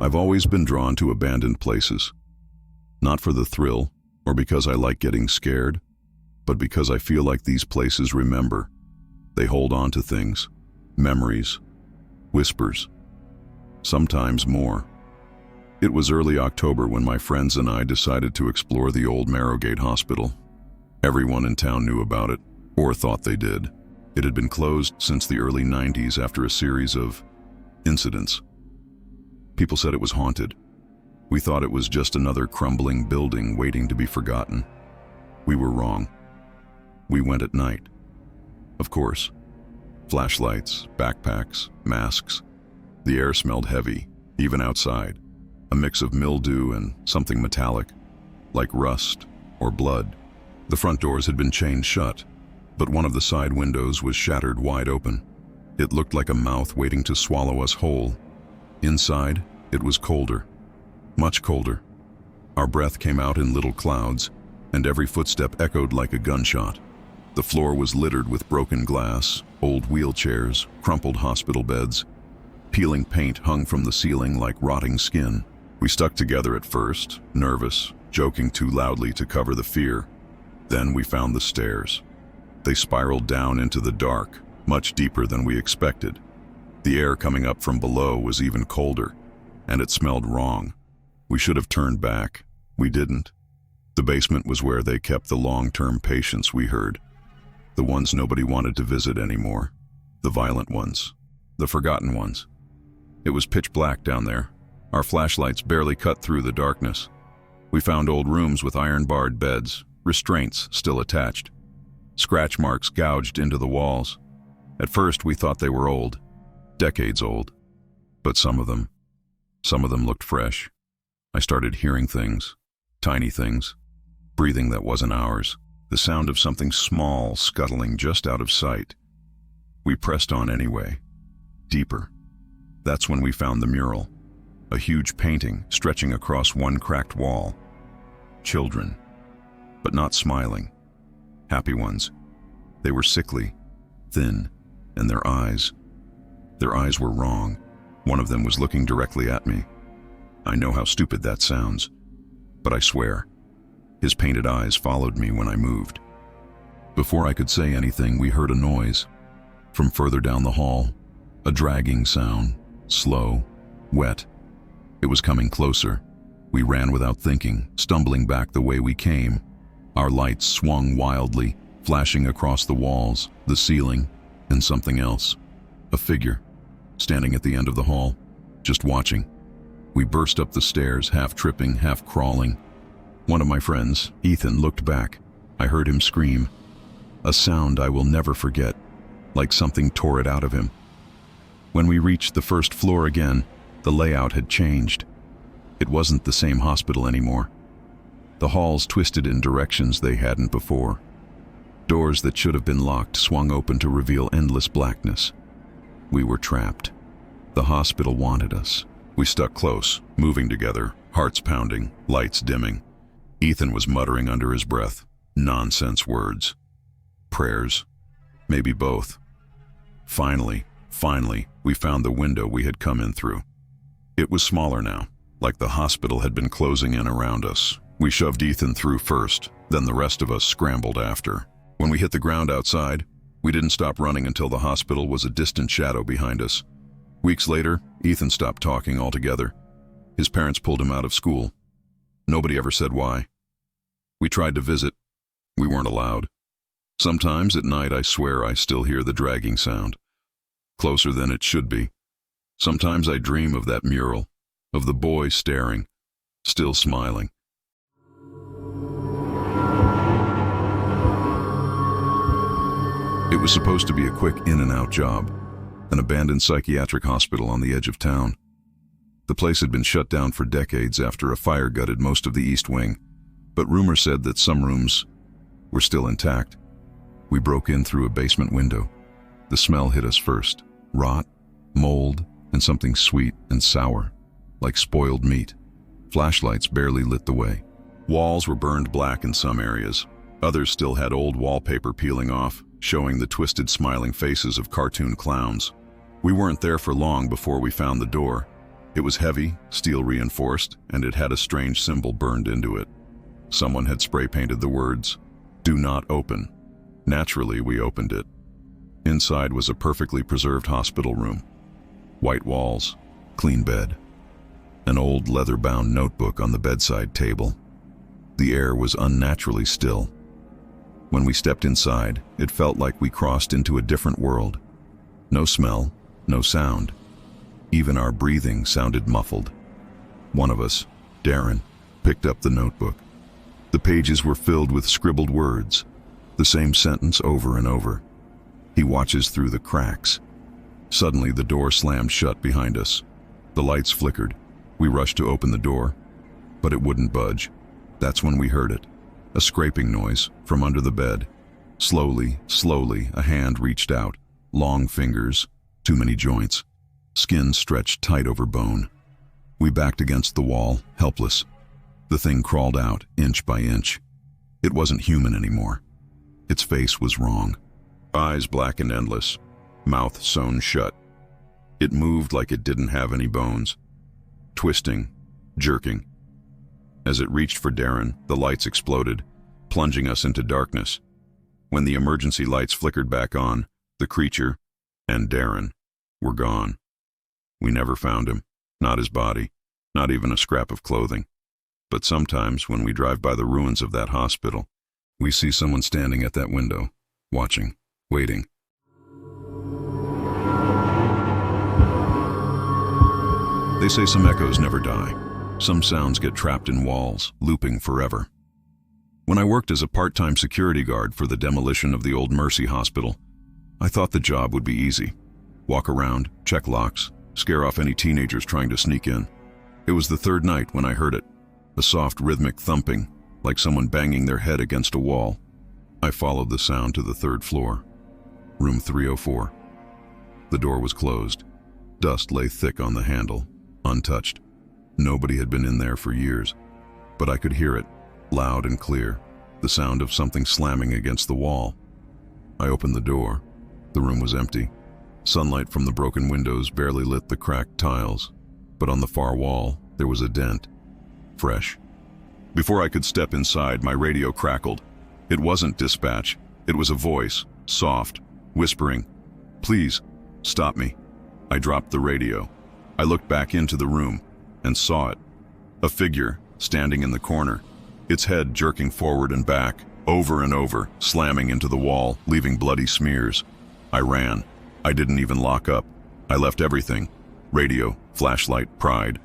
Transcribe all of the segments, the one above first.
I've always been drawn to abandoned places. Not for the thrill, or because I like getting scared, but because I feel like these places remember. They hold on to things, memories, whispers, sometimes more. It was early October when my friends and I decided to explore the old Marrowgate Hospital. Everyone in town knew about it, or thought they did. It had been closed since the early 90s after a series of incidents. People said it was haunted. We thought it was just another crumbling building waiting to be forgotten. We were wrong. We went at night. Of course. Flashlights, backpacks, masks. The air smelled heavy, even outside. A mix of mildew and something metallic, like rust or blood. The front doors had been chained shut, but one of the side windows was shattered wide open. It looked like a mouth waiting to swallow us whole. Inside, it was colder. Much colder. Our breath came out in little clouds, and every footstep echoed like a gunshot. The floor was littered with broken glass, old wheelchairs, crumpled hospital beds. Peeling paint hung from the ceiling like rotting skin. We stuck together at first, nervous, joking too loudly to cover the fear. Then we found the stairs. They spiraled down into the dark, much deeper than we expected. The air coming up from below was even colder, and it smelled wrong. We should have turned back. We didn't. The basement was where they kept the long-term patients, we heard. The ones nobody wanted to visit anymore. The violent ones. The forgotten ones. It was pitch black down there. Our flashlights barely cut through the darkness. We found old rooms with iron-barred beds, restraints still attached. Scratch marks gouged into the walls. At first we thought they were old, decades old. But some of them looked fresh. I started hearing things, tiny things, breathing that wasn't ours, the sound of something small scuttling just out of sight. We pressed on anyway, deeper. That's when we found the mural, a huge painting stretching across one cracked wall. Children, but not smiling, happy ones. They were sickly, thin, and their eyes were wrong. One of them was looking directly at me. I know how stupid that sounds, but I swear, his painted eyes followed me when I moved. Before I could say anything, we heard a noise. From further down the hall, a dragging sound, slow, wet. It was coming closer. We ran without thinking, stumbling back the way we came. Our lights swung wildly, flashing across the walls, the ceiling, and something else. A figure, standing at the end of the hall, just watching. We burst up the stairs, half tripping, half crawling. One of my friends, Ethan, looked back. I heard him scream. A sound I will never forget, like something tore it out of him. When we reached the first floor again, the layout had changed. It wasn't the same hospital anymore. The halls twisted in directions they hadn't before. Doors that should have been locked swung open to reveal endless blackness. We were trapped. The hospital wanted us. We stuck close, moving together, hearts pounding, lights dimming. Ethan was muttering under his breath, nonsense words. Prayers. Maybe both. Finally, we found the window we had come in through. It was smaller now, like the hospital had been closing in around us. We shoved Ethan through first, then the rest of us scrambled after. When we hit the ground outside, we didn't stop running until the hospital was a distant shadow behind us. Weeks later, Ethan stopped talking altogether. His parents pulled him out of school. Nobody ever said why. We tried to visit. We weren't allowed. Sometimes at night I swear I still hear the dragging sound. Closer than it should be. Sometimes I dream of that mural, of the boy staring, still smiling. It was supposed to be a quick in-and-out job, an abandoned psychiatric hospital on the edge of town. The place had been shut down for decades after a fire gutted most of the east wing, but rumor said that some rooms were still intact. We broke in through a basement window. The smell hit us first, rot, mold, and something sweet and sour, like spoiled meat. Flashlights barely lit the way. Walls were burned black in some areas. Others still had old wallpaper peeling off, showing the twisted smiling faces of cartoon clowns. We weren't there for long before we found the door. It was heavy, steel reinforced, and it had a strange symbol burned into it. Someone had spray painted the words, "Do not open." Naturally, we opened it. Inside was a perfectly preserved hospital room. White walls, clean bed, an old leather-bound notebook on the bedside table. The air was unnaturally still. When we stepped inside, it felt like we crossed into a different world. No smell, no sound. Even our breathing sounded muffled. One of us, Darren, picked up the notebook. The pages were filled with scribbled words, the same sentence over and over. He watches through the cracks. Suddenly, the door slammed shut behind us. The lights flickered. We rushed to open the door, but it wouldn't budge. That's when we heard it, a scraping noise from under the bed. Slowly, a hand reached out, long fingers, too many joints, skin stretched tight over bone. We backed against the wall, helpless. The thing crawled out, inch by inch. It wasn't human anymore. Its face was wrong. Eyes black and endless, mouth sewn shut. It moved like it didn't have any bones, twisting, jerking. As it reached for Darren, the lights exploded, plunging us into darkness. When the emergency lights flickered back on, the creature and Darren were gone. We never found him, not his body, not even a scrap of clothing. But sometimes when we drive by the ruins of that hospital, we see someone standing at that window, watching, waiting. They say some echoes never die. Some sounds get trapped in walls, looping forever. When I worked as a part-time security guard for the demolition of the old Mercy Hospital, I thought the job would be easy. Walk around, check locks, scare off any teenagers trying to sneak in. It was the third night when I heard it, a soft rhythmic thumping, like someone banging their head against a wall. I followed the sound to the third floor, room 304. The door was closed. Dust lay thick on the handle, untouched. Nobody had been in there for years, but I could hear it, loud and clear, the sound of something slamming against the wall. I opened the door. The room was empty. Sunlight from the broken windows barely lit the cracked tiles, but on the far wall, there was a dent, fresh. Before I could step inside, my radio crackled. It wasn't dispatch. It was a voice, soft, whispering, "Please, stop me." I dropped the radio. I looked back into the room and saw it. A figure standing in the corner, its head jerking forward and back, over and over, slamming into the wall, leaving bloody smears. I ran. I didn't even lock up. I left everything: radio, flashlight, pride.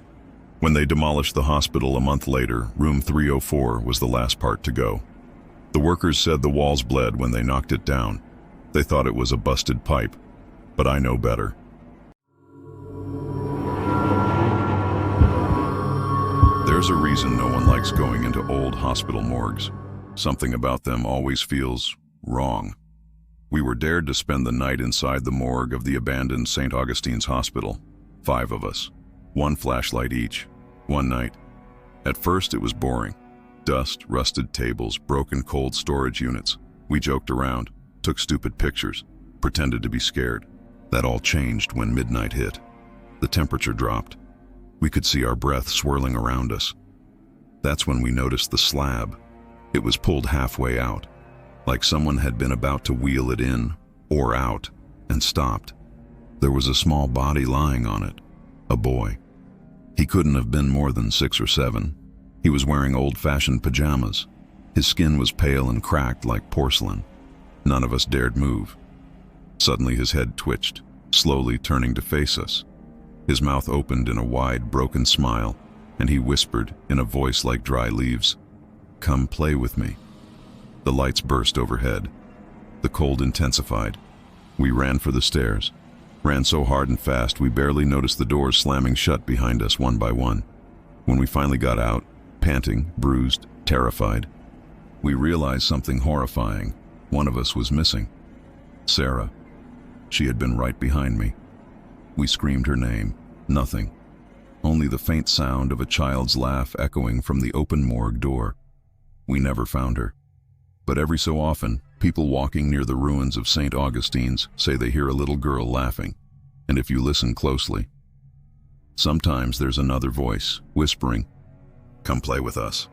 When they demolished the hospital a month later, room 304 was the last part to go. The workers said the walls bled when they knocked it down. They thought it was a busted pipe, but I know better. There's a reason no one likes going into old hospital morgues. Something about them always feels wrong. We were dared to spend the night inside the morgue of the abandoned St. Augustine's Hospital. 5 of us, 1 flashlight each, one night. At first it was boring. Dust, rusted tables, broken cold storage units. We joked around, took stupid pictures, pretended to be scared. That all changed when midnight hit. The temperature dropped. We could see our breath swirling around us. That's when we noticed the slab. It was pulled halfway out, like someone had been about to wheel it in or out and stopped. There was a small body lying on it, a boy. He couldn't have been more than 6 or 7. He was wearing old-fashioned pajamas. His skin was pale and cracked like porcelain. None of us dared move. Suddenly his head twitched, slowly turning to face us. His mouth opened in a wide, broken smile, and he whispered in a voice like dry leaves, "Come play with me." The lights burst overhead. The cold intensified. We ran for the stairs. Ran so hard and fast we barely noticed the doors slamming shut behind us one by one. When we finally got out, panting, bruised, terrified, we realized something horrifying. One of us was missing. Sarah. She had been right behind me. We screamed her name. Nothing. Only the faint sound of a child's laugh echoing from the open morgue door. We never found her. But every so often, people walking near the ruins of St. Augustine's say they hear a little girl laughing. And if you listen closely, Sometimes there's another voice, whispering, "Come play with us."